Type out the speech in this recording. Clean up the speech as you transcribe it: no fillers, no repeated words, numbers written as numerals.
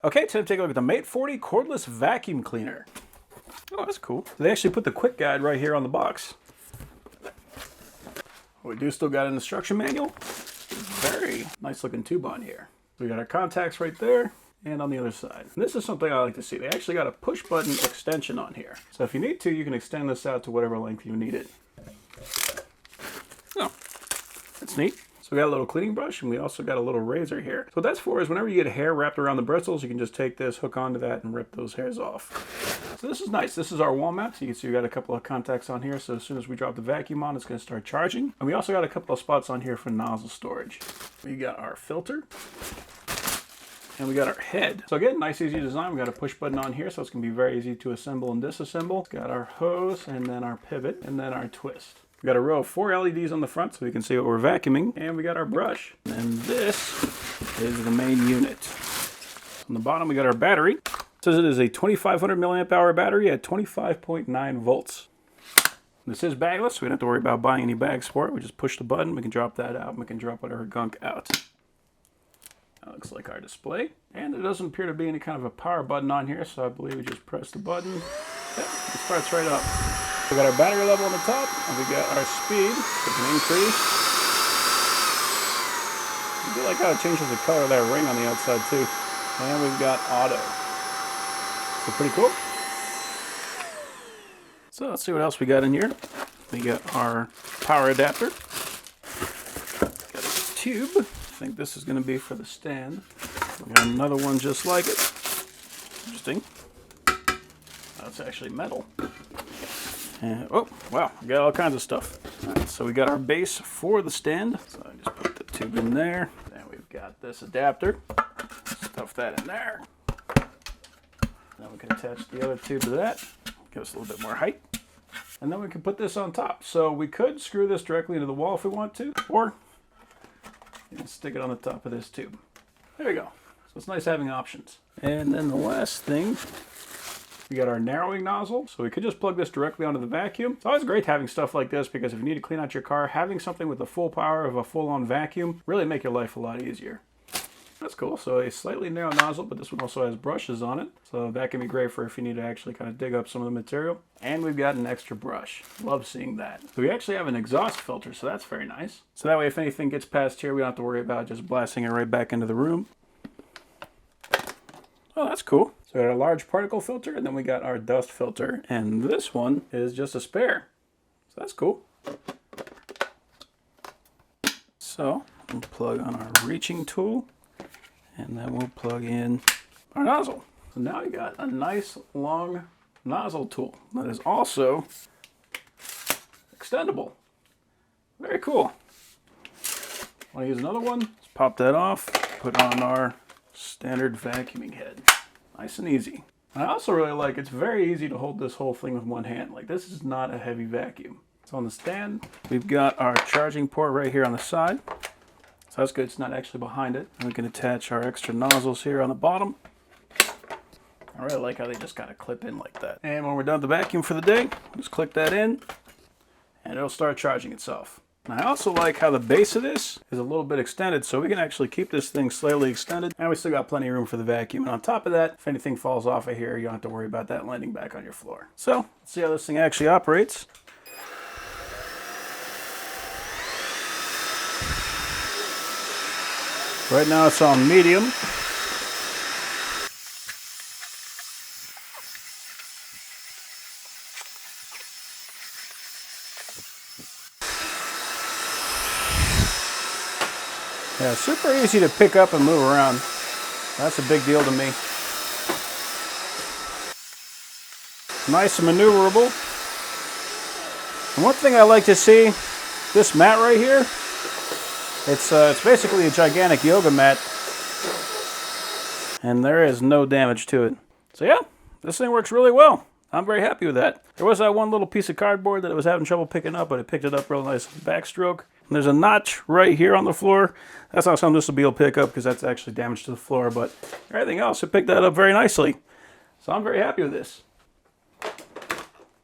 Okay, time to take a look at the Mate 40 Cordless Vacuum Cleaner. Oh, that's cool. They actually put the quick guide right here on the box. We do still got an instruction manual. Very nice looking tube on here. We got our contacts right there and on the other side. And this is something I like to see. They actually got a push button extension on here. So if you need to, you can extend this out to whatever length you need it. Oh, that's neat. So we got a little cleaning brush, and we also got a little razor here. So what that's for is whenever you get hair wrapped around the bristles, you can just take this, hook onto that, and rip those hairs off. So this is nice. This is our wall mount. So you can see we got a couple of contacts on here. So as soon as we drop the vacuum on, it's going to start charging. And we also got a couple of spots on here for nozzle storage. We got our filter. And we got our head. So again, nice easy design. We got a push button on here, so it's going to be very easy to assemble and disassemble. It's got our hose, and then our pivot, and then our twist. We got a row of 4 LEDs on the front so we can see what we're vacuuming. And we got our brush. And this is the main unit. On the bottom, we got our battery. It says it is a 2500 milliamp hour battery at 25.9 volts. This is bagless, so we don't have to worry about buying any bags for it. We just push the button, we can drop that out, and we can drop whatever gunk out. That looks like our display. And there doesn't appear to be any kind of a power button on here, so I believe we just press the button. Yep, it starts right up. We got our battery level on the top, and we got our speed. We can increase. I do like how it changes the color of that ring on the outside too. And we've got auto. So pretty cool. So let's see what else we got in here. We got our power adapter. Got a tube. I think this is going to be for the stand. We got another one just like it. Interesting. That's actually metal. And, oh, wow, we got all kinds of stuff. All right, so we got our base for the stand. So I just put the tube in there. Then we've got this adapter. Stuff that in there. Then we can attach the other tube to that. Give us a little bit more height. And then we can put this on top. So we could screw this directly into the wall if we want to, or you can stick it on the top of this tube. There we go. So it's nice having options. And then the last thing, we got our narrowing nozzle. So we could just plug this directly onto the vacuum. It's always great having stuff like this because if you need to clean out your car, having something with the full power of a full-on vacuum really make your life a lot easier. That's cool. So a slightly narrow nozzle, but this one also has brushes on it. So that can be great for if you need to actually kind of dig up some of the material. And we've got an extra brush. Love seeing that. So we actually have an exhaust filter, so that's very nice. So that way if anything gets past here, we don't have to worry about just blasting it right back into the room. Oh, that's cool. So we got our large particle filter, and then we got our dust filter. And this one is just a spare. So that's cool. So we'll plug on our reaching tool. And then we'll plug in our nozzle. So now we got a nice long nozzle tool that is also extendable. Very cool. Want to use another one? Let's pop that off, put on our standard vacuuming head. Nice and easy. I also really like it's very easy to hold this whole thing with one hand. Like this is not a heavy vacuum. So on the stand, we've got our charging port right here on the side. So that's good, it's not actually behind it. And we can attach our extra nozzles here on the bottom. I really like how they just kind of clip in like that. And when we're done with the vacuum for the day, just click that in and it'll start charging itself. And I also like how the base of this is a little bit extended, so we can actually keep this thing slightly extended. And we still got plenty of room for the vacuum. And on top of that, if anything falls off of here, you don't have to worry about that landing back on your floor. So let's see how this thing actually operates. Right now it's on medium. Yeah, super easy to pick up and move around. That's a big deal to me. Nice and maneuverable. And one thing I like to see, this mat right here, it's basically a gigantic yoga mat, and there is no damage to it. So yeah, this thing works really well. I'm very happy with that. There was that one little piece of cardboard that I was having trouble picking up, but it picked it up real nice backstroke. And there's a notch right here on the floor. That's not something this will be able to pick up because that's actually damage to the floor, but everything else, it picked that up very nicely. So I'm very happy with this.